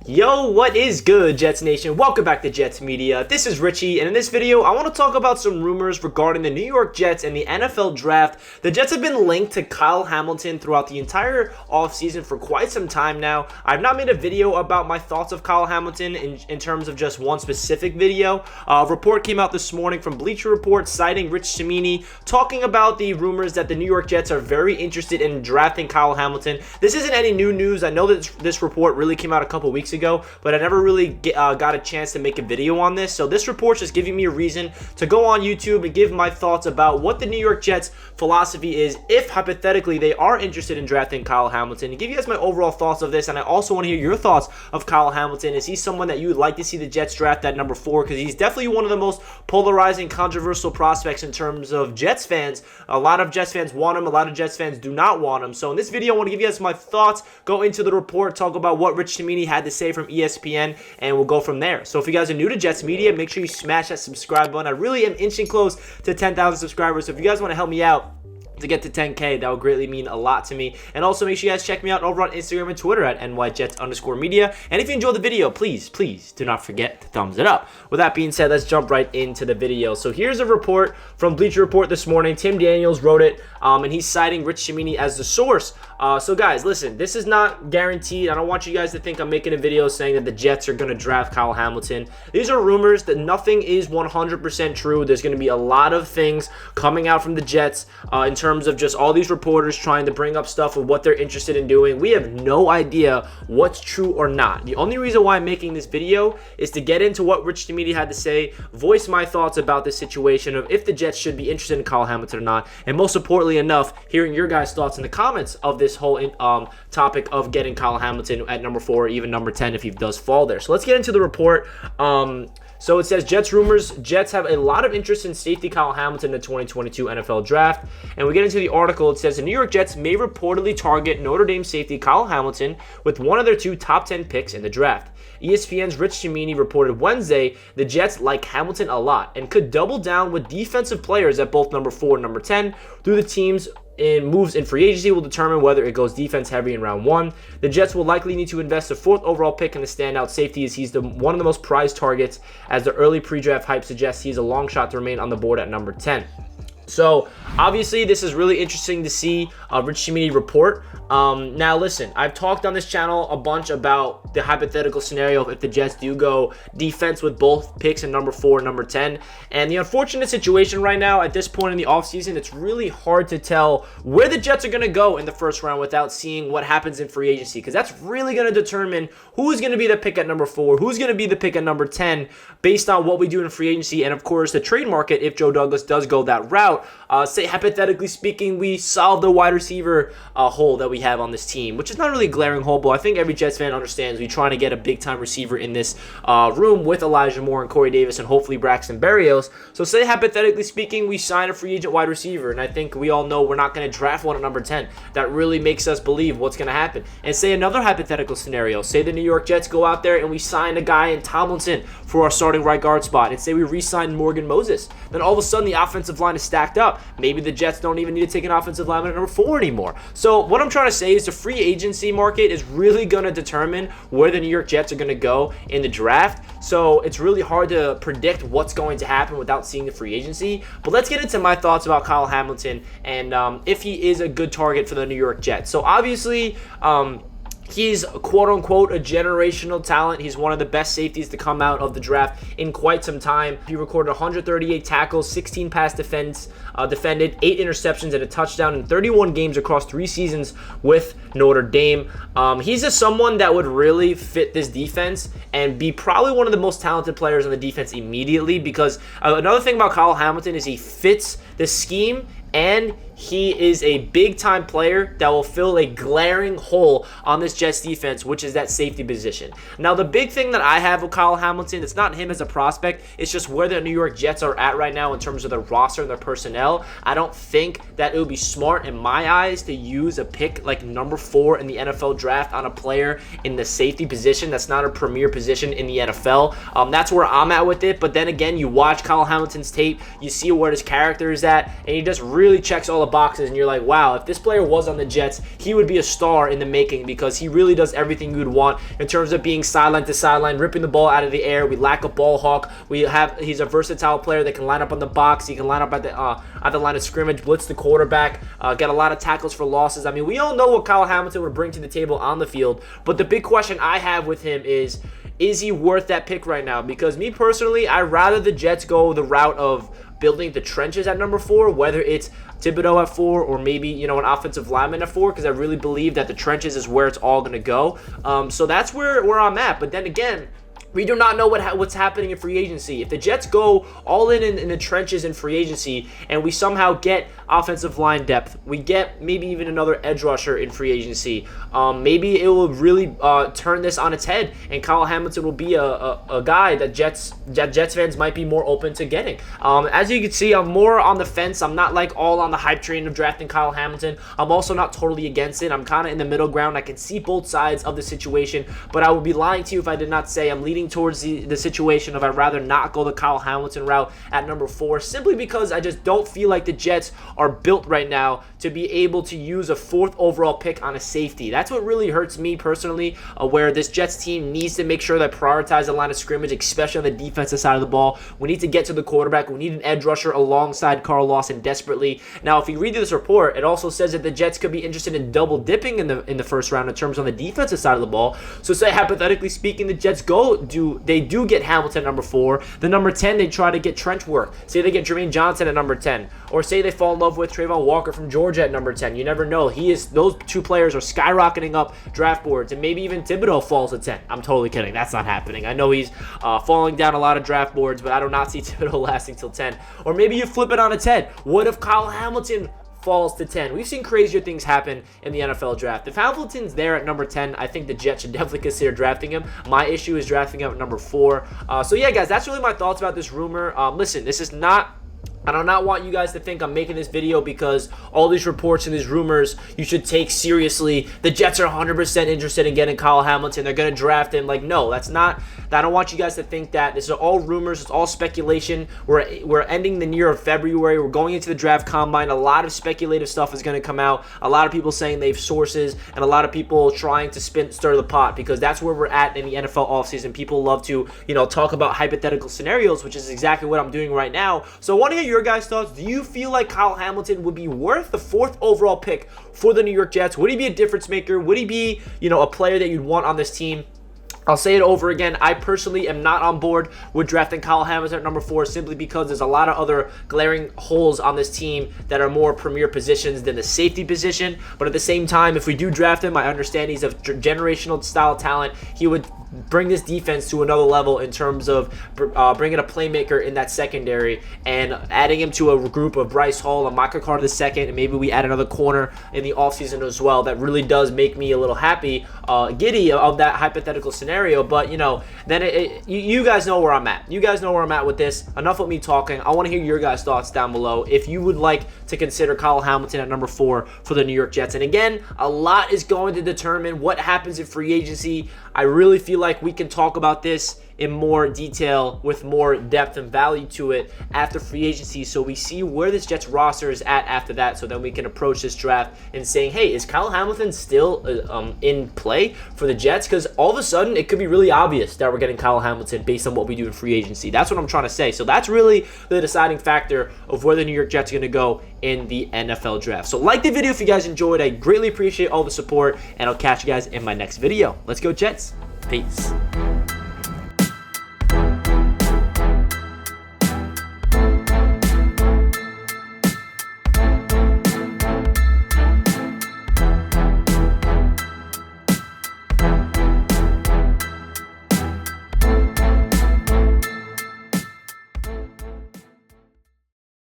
Yo, what is good, Jets Nation? Welcome back to Jets Media. This is Richie, and in this video, I want to talk about some rumors regarding the New York Jets and the NFL Draft. The Jets have been linked to Kyle Hamilton throughout the entire offseason for quite some time now. I've not made a video about my thoughts of Kyle Hamilton in terms of just one specific video. A report came out this morning from Bleacher Report citing Rich Cimini, talking about the rumors that the New York Jets are very interested in drafting Kyle Hamilton. This isn't any new news. I know that this report really came out a couple weeks ago, but I never really got a chance to make a video on this. So this report's just giving me a reason to go on YouTube and give my thoughts about what the New York Jets philosophy is if hypothetically they are interested in drafting Kyle Hamilton, and give you guys my overall thoughts of this. And I also want to hear your thoughts of Kyle Hamilton. Is he someone that you would like to see the Jets draft at number 4? Because he's definitely one of the most polarizing, controversial prospects in terms of Jets fans. A lot of Jets fans want him, a lot of Jets fans do not want him. So in this video, I want to give you guys my thoughts, go into the report, talk about what Rich Cimini had to say from ESPN, and we'll go from there. So if you guys are new to Jets Media, make sure you smash that subscribe button. I really am inching close to 10,000 subscribers. So if you guys want to help me out to get to 10K, that would greatly mean a lot to me. And also make sure you guys check me out over on Instagram and Twitter at NYJets_media. And if you enjoyed the video, please do not forget to thumbs it up. With that being said, let's jump right into the video. So here's a report from Bleacher Report this morning. Tim Daniels wrote it, and he's citing Rich Cimini as the source. So guys, listen, this is not guaranteed. I don't want you guys to think I'm making a video saying that the Jets are going to draft Kyle Hamilton. These are rumors. That nothing is 100% true. There's going to be a lot of things coming out from the Jets in terms of just all these reporters trying to bring up stuff of what they're interested in doing. We have no idea what's true or not. The only reason why I'm making this video is to get into what Rich Cimini had to say, voice my thoughts about this situation of if the Jets should be interested in Kyle Hamilton or not, and most importantly enough, hearing your guys' thoughts in the comments of this whole topic of getting Kyle Hamilton at number 4 or even number 10 if he does fall there. So let's get into the report. So it says Jets rumors. Jets have a lot of interest in safety Kyle Hamilton in the 2022 NFL Draft. And we get into the article. It says the New York Jets may reportedly target Notre Dame safety Kyle Hamilton with one of their 2 top 10 picks in the draft. ESPN's Rich Cimini reported Wednesday the Jets like Hamilton a lot and could double down with defensive players at both number 4 and number 10 through the team's moves in free agency will determine whether it goes defense heavy in round 1. The Jets will likely need to invest a 4th overall pick in the standout safety as he's one of the most prized targets, as the early pre-draft hype suggests he's a long shot to remain on the board at number 10. So obviously this is really interesting to see Rich Cimini report. Now listen, I've talked on this channel a bunch about the hypothetical scenario if the Jets do go defense with both picks in number 4 and number 10. And the unfortunate situation right now at this point in the offseason, it's really hard to tell where the Jets are going to go in the first round without seeing what happens in free agency, because that's really going to determine who's going to be the pick at number 4, who's going to be the pick at number 10 based on what we do in free agency, and of course the trade market if Joe Douglas does go that route. Say hypothetically speaking, we solve the wide receiver hole that we have on this team, which is not really a glaring hole, but I think every Jets fan understands we're trying to get a big-time receiver in this room with Elijah Moore and Corey Davis and hopefully Braxton Berrios. So say hypothetically speaking, we sign a free agent wide receiver, and I think we all know we're not going to draft one at number 10. That really makes us believe what's going to happen. And say another hypothetical scenario, say the New York Jets go out there and we sign a guy in Tomlinson for our starting right guard spot, and say we re-sign Morgan Moses. Then all of a sudden the offensive line is stacked up. Maybe the Jets don't even need to take an offensive lineman at number 4 anymore. So what I'm trying to say is the free agency market is really going to determine where the New York Jets are going to go in the draft. So it's really hard to predict what's going to happen without seeing the free agency. But let's get into my thoughts about Kyle Hamilton and if he is a good target for the New York Jets. So obviously, he's quote-unquote a generational talent. He's one of the best safeties to come out of the draft in quite some time. He recorded 138 tackles, 16 pass defended, 8 interceptions, and a touchdown in 31 games across 3 seasons with Notre Dame. He's just someone that would really fit this defense and be probably one of the most talented players on the defense immediately, because another thing about Kyle Hamilton is he fits the scheme and he is a big-time player that will fill a glaring hole on this Jets defense, which is that safety position. Now, the big thing that I have with Kyle Hamilton, it's not him as a prospect, it's just where the New York Jets are at right now in terms of their roster and their personnel. I don't think that it would be smart in my eyes to use a pick like number 4 in the NFL draft on a player in the safety position. That's not a premier position in the NFL. That's where I'm at with it. But then again, you watch Kyle Hamilton's tape, you see where his character is at, and he just really checks all the boxes and you're like, wow, if this player was on the Jets, he would be a star in the making, because he really does everything you would want in terms of being sideline to sideline, ripping the ball out of the air. We lack a ball hawk. He's a versatile player that can line up on the box. He can line up at the line of scrimmage, blitz the quarterback, get a lot of tackles for losses. I mean, we all know what Kyle Hamilton would bring to the table on the field, but the big question I have with him is he worth that pick right now? Because me personally, I'd rather the Jets go the route of building the trenches at number 4, whether it's Thibodeau at 4 or maybe, an offensive lineman at 4, because I really believe that the trenches is where it's all going to go. So that's where I'm at. But then again, we do not know what's happening in free agency. If the Jets go all in the trenches in free agency and we somehow get offensive line depth, we get maybe even another edge rusher in free agency, maybe it will really turn this on its head, and Kyle Hamilton will be a guy that Jets fans might be more open to getting. As you can see, I'm more on the fence. I'm not like all on the hype train of drafting Kyle Hamilton. I'm also not totally against it. I'm kind of in the middle ground. I can see both sides of the situation, but I would be lying to you if I did not say I'm leaning towards the situation of I'd rather not go the Kyle Hamilton route at number 4, simply because I just don't feel like the Jets are built right now to be able to use a 4th overall pick on a safety. That's what really hurts me personally, where this Jets team needs to make sure they prioritize the line of scrimmage, especially on the defensive side of the ball. We need to get to the quarterback. We need an edge rusher alongside Carl Lawson desperately. Now, if you read this report, it also says that the Jets could be interested in double dipping in the first round in terms on the defensive side of the ball. So say hypothetically speaking, the Jets they do get Hamilton at number 4. The number 10, they try to get trench work. Say they get Jermaine Johnson at number 10. Or say they fall in love with Trayvon Walker from Georgia at number 10. You never know. Those 2 players are skyrocketing up draft boards. And maybe even Thibodeau falls at 10. I'm totally kidding. That's not happening. I know he's falling down a lot of draft boards, but I do not see Thibodeau lasting till 10. Or maybe you flip it on its head. What if Kyle Hamilton falls to 10? We've seen crazier things happen in the NFL draft. If Hamilton's there at number 10, I think the Jets should definitely consider drafting him. My issue is drafting him at number 4. So yeah, guys, that's really my thoughts about this rumor. Listen, this is not... I do not want you guys to think I'm making this video because all these reports and these rumors you should take seriously. The Jets are 100% interested in getting Kyle Hamilton. They're going to draft him. Like, no, that's not. I don't want you guys to think that. This is all rumors. It's all speculation. We're ending the year of February. We're going into the draft combine. A lot of speculative stuff is going to come out. A lot of people saying they have sources, and a lot of people trying to stir the pot, because that's where we're at in the NFL offseason. People love to, talk about hypothetical scenarios, which is exactly what I'm doing right now. So I want to hear your guys' thoughts. Do you feel like Kyle Hamilton would be worth the 4th overall pick for the New York Jets? Would he be a difference maker? Would he be, a player that you'd want on this team? I'll say it over again. I personally am not on board with drafting Kyle Hamilton at number 4, simply because there's a lot of other glaring holes on this team that are more premier positions than the safety position. But at the same time, if we do draft him, I understand he's a generational style talent. He would bring this defense to another level in terms of bringing a playmaker in that secondary and adding him to a group of Bryce Hall and Michael Carter II, and maybe we add another corner in the offseason as well. That really does make me a little giddy of that hypothetical scenario. But then you guys know where I'm at. You guys know where I'm at with this. Enough with me talking. I want to hear your guys' thoughts down below if you would like to consider Kyle Hamilton at number 4 for the New York Jets. And again, a lot is going to determine what happens in free agency. I really feel like we can talk about this in more detail with more depth and value to it after free agency, so we see where this Jets roster is at after that, so then we can approach this draft and saying, hey, is Kyle Hamilton still in play for the Jets? Because all of a sudden it could be really obvious that we're getting Kyle Hamilton based on what we do in free agency. That's what I'm trying to say. So that's really the deciding factor of where the New York Jets are going to go in the NFL draft. So like the video if you guys enjoyed. I greatly appreciate all the support, and I'll catch you guys in my next video. Let's go Jets. Peace.